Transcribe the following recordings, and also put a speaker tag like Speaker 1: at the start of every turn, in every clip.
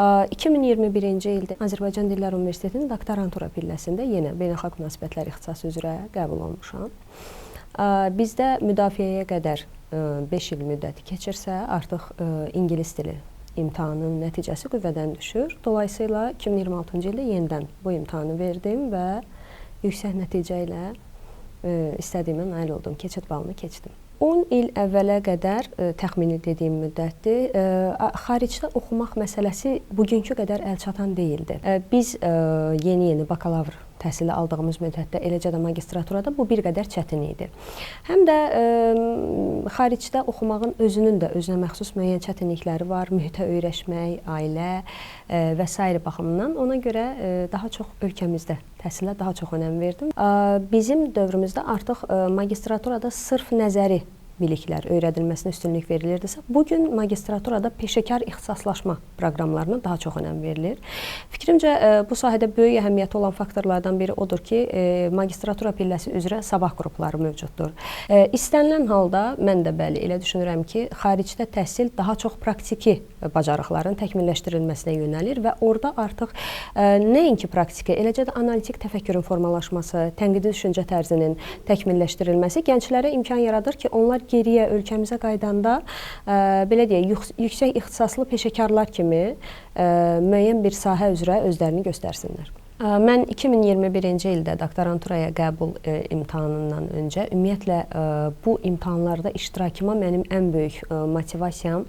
Speaker 1: 2021-ci ildə Azərbaycan Dillər Universitetinin doktorantura pilləsində yenə beynəlxalq münasibətlər ixtisası üzrə qəbul olmuşam. Bizdə müdafiəyə qədər 5 il müddəti keçirsə, artıq ingilis dili imtahanının nəticəsi qüvvədən düşür. Dolayısıyla 2026-cı ildə yenidən bu imtahanı verdim və yüksək nəticə ilə istədiyimə nail oldum, keçid balını keçdim. 10 il əvvələ qədər təxmini dediyim müddətdir, xaricdə oxumaq məsələsi bugünkü qədər əlçatan deyildi. Biz yeni bakalavr təhsili aldığımız müddətdə, eləcə də magistraturada bu bir qədər çətin idi. Həm də xaricdə oxumağın özünün də özünə məxsus müəyyən çətinlikləri var, mühitə öyrəşmək, ailə və s. baxımından. Ona görə daha çox ölkəmizdə təhsilə daha çox önəm verdim. Bizim dövrümüzdə artıq magistraturada sırf nəzəri biliklər öyrədilməsinə üstünlük verilirdisə, bugün magistraturada peşəkar ixtisaslaşma proqramlarına daha çox önəm verilir. Fikrimcə, bu sahədə böyük əhəmiyyəti olan faktorlardan biri odur ki, magistratura pilləsi üzrə sabah qrupları mövcuddur. İstənilən halda, mən də bəli, elə düşünürəm ki, xaricdə təhsil daha çox praktiki bacarıqların təkmilləşdirilməsinə yönəlir və orada artıq nəinki praktiki, eləcə də analitik təfəkkürün formalaşması, tənqidi düşüncə tərzinin təkmilləşdirilməsi gənclərə imkan yaradır ki, onlar geriyə ölkəmizə qaydanda belə deyək, yüksək ixtisaslı peşəkarlar kimi müəyyən bir sahə üzrə özlərini göstərsinlər. Mən 2021-ci ildə doktoranturaya qəbul imtahanından öncə ümumiyyətlə bu imtahanlarda iştirakıma mənim ən böyük motivasiyam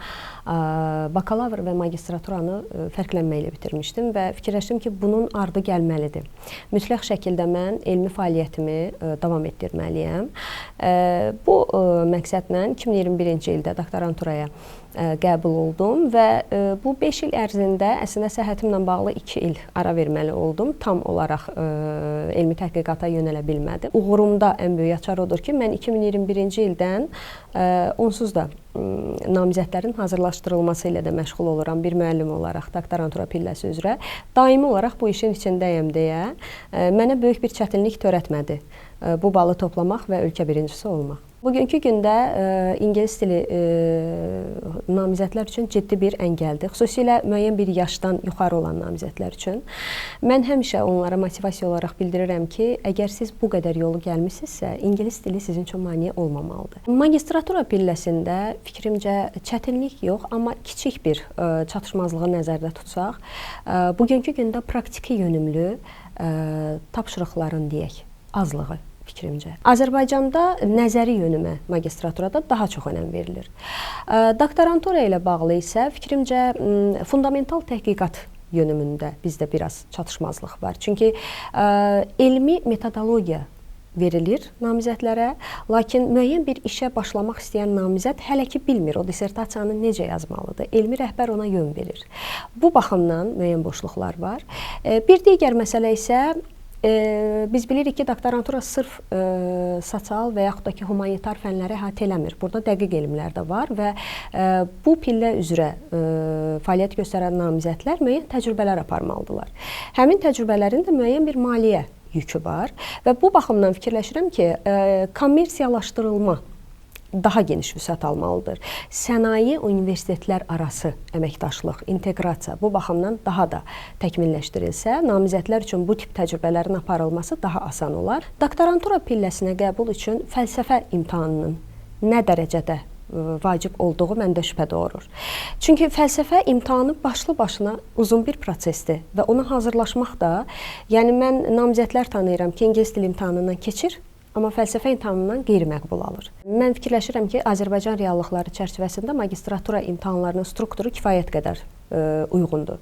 Speaker 1: bakalavr və magistraturanı fərqlənməklə bitirmişdim və fikirləşdim ki, bunun ardı gəlməlidir. Mütləq şəkildə mən elmi fəaliyyətimi davam etdirməliyəm. Bu məqsədlə 2021-ci ildə doktoranturaya qəbul oldum və bu 5 il ərzində əslində səhhətimlə bağlı 2 il ara verməli oldum. Tam olaraq elmi təhqiqata yönələ bilmədim. Uğurumda ən böyük açar odur ki, mən 2021-ci ildən onsuz da namizədlərin hazırlaşdırılması ilə də məşğul oluram bir müəllim olaraq doktorantura pilləsi üzrə. Daimi olaraq bu işin içindəyəm deyə mənə böyük bir çətinlik törətmədi bu balı toplamaq və ölkə birincisi olmaq. Bugünkü gündə ingilis dili namizədlər üçün ciddi bir əngəldir. Xüsusilə müəyyən bir yaşdan yuxarı olan namizədlər üçün. Mən həmişə onlara motivasiya olaraq bildirirəm ki, əgər siz bu qədər yolu gəlmisinizsə, ingilis dili sizin üçün maneə olmamalıdır. Magistratura pilləsində fikrimcə çətinlik yox, amma kiçik bir çatışmazlığı nəzərdə tutsaq, bugünkü gündə praktiki yönümlü tapşırıqların deyək, azlığı fikrimcə. Azərbaycanda nəzəri yönümə magistraturada daha çox önəm verilir. Doktorantura ilə bağlı isə fikrimcə fundamental təhqiqat yönümündə bizdə biraz çatışmazlıq var. Çünki elmi metodologiya verilir namizədlərə, lakin müəyyən bir işə başlamaq istəyən namizəd hələ ki bilmir o dissertasiyanı necə yazmalıdır. Elmi rəhbər ona yön verir. Bu baxımdan müəyyən boşluqlar var. Bir digər məsələ isə biz bilirik ki, doktorantura sırf sosial və yaxud da ki, humanitar fənləri əhatə eləmir. Burada dəqiq elmlər də var və bu pillə üzrə fəaliyyət göstərən namizədlər müəyyən təcrübələr aparmalıdırlar. Həmin təcrübələrin də müəyyən bir maliyyə yükü var və bu baxımdan fikirləşirəm ki, kommersiyalaşdırılma daha geniş vüsət almalıdır. Sənaye universitetlər arası əməkdaşlıq, inteqrasiya bu baxımdan daha da təkmilləşdirilsə, namizədlər üçün bu tip təcrübələrin aparılması daha asan olar. Doktorantura pilləsinə qəbul üçün fəlsəfə imtahanının nə dərəcədə vacib olduğu məndə şübhə doğurur. Çünki fəlsəfə imtahanı başlı başına uzun bir prosesdir və ona hazırlaşmaq da, yəni mən namizədlər tanıyıram ki, ingilis dili imtahanından keçir, amma fəlsəfə imtahanından qeyri-məqbul alır. Mən fikirləşirəm ki, Azərbaycan reallıqları çərçivəsində magistratura imtahanlarının strukturu kifayət qədər uyğundur.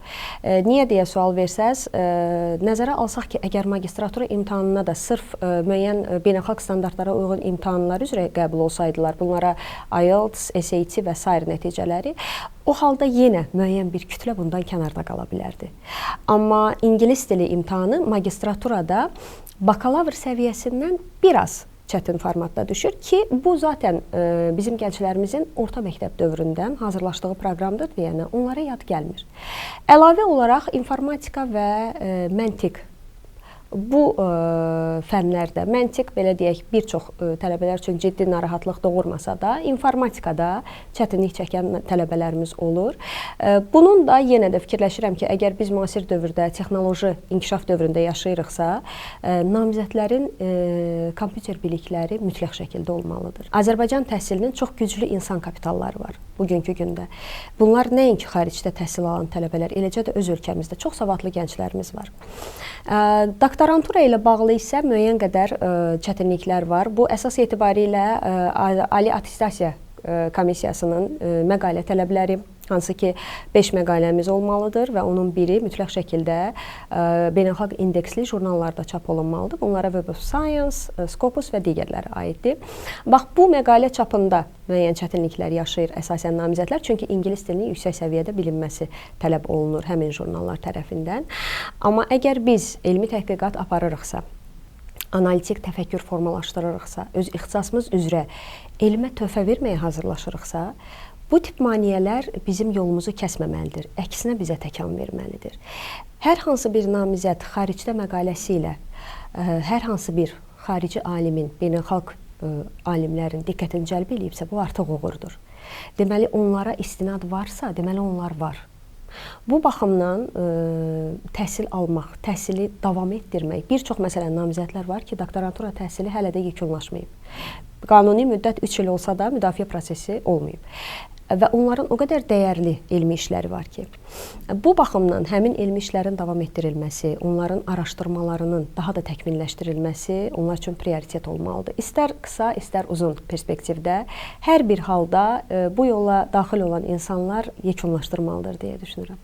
Speaker 1: Niyə deyə sual versəz, nəzərə alsaq ki, əgər magistratura imtahanına da sırf müəyyən beynəlxalq standartlara uyğun imtahanlar üzrə qəbul olsaydılar, bunlara IELTS, SAT və s. nəticələri, o halda yenə müəyyən bir kütlə bundan kənarda qala bilərdi. Amma ingilis dili imtahanı magistraturada bakalavr səviyyəsindən biraz çətin formatda düşür ki, bu zaten bizim gənclərimizin orta məktəb dövründən hazırlaşdığı proqramdır deyənə onlara yad gəlmir. Əlavə olaraq informatika və məntiq Bu fənlərdə məntiq, belə deyək, bir çox tələbələr üçün ciddi narahatlıq doğurmasa da, informatikada çətinlik çəkən tələbələrimiz olur. Bunun da yenə də fikirləşirəm ki, əgər biz müasir dövrdə, texnoloji inkişaf dövründə yaşayırıqsa, namizədlərin kompüter bilikləri mütləq şəkildə olmalıdır. Azərbaycan təhsilinin çox güclü insan kapitalları var bugünkü gündə. Bunlar nəinki xaricdə təhsil alan tələbələr, eləcə də öz ölkəmizdə çox savadlı gənclərimiz var. Doktorantura ilə bağlı isə müəyyən qədər çətinliklər var. Bu əsas etibarilə Ali Attestasiya Komissiyasının məqalə tələbləri, hansı ki 5 məqaləmiz olmalıdır və onun biri mütləq şəkildə beynəlxalq indeksli jurnallarda çap olunmalıdır. Bunlara Web of Science, Scopus və digərləri aiddir. Bax, bu məqalə çapında müəyyən çətinliklər yaşayır əsasən namizədlər, çünki ingilis dilinin yüksək səviyyədə bilinməsi tələb olunur həmin jurnallar tərəfindən. Amma əgər biz elmi təhqiqat aparırıqsa, analitik təfəkkür formalaşdırırıqsa, öz ixtisasımız üzrə elmə töhfə verməyə hazırlaşırıqsa, bu tip maneələr bizim yolumuzu kəsməməlidir, əksinə bizə təkan verməlidir. Hər hansı bir namizəd xaricdə məqaləsi ilə hər hansı bir xarici alimin, beynəlxalq alimlərin diqqətini cəlb edibsə, bu artıq uğurdur. Deməli, onlara istinad varsa, deməli onlar var. Bu baxımdan təhsil almaq, təhsili davam etdirmək, bir çox məsələn namizədlər var ki, doktorantura təhsili hələ də yekunlaşmayıb. Qanuni müddət 3 il olsa da müdafiə prosesi olmayıb. Və onların o qədər dəyərli elmi işləri var ki, bu baxımdan həmin elmi işlərin davam etdirilməsi, onların araşdırmalarının daha da təkmilləşdirilməsi onlar üçün prioritet olmalıdır. İstər qısa, istər uzun perspektivdə hər bir halda bu yola daxil olan insanlar yekunlaşdırmalıdır deyə düşünürəm.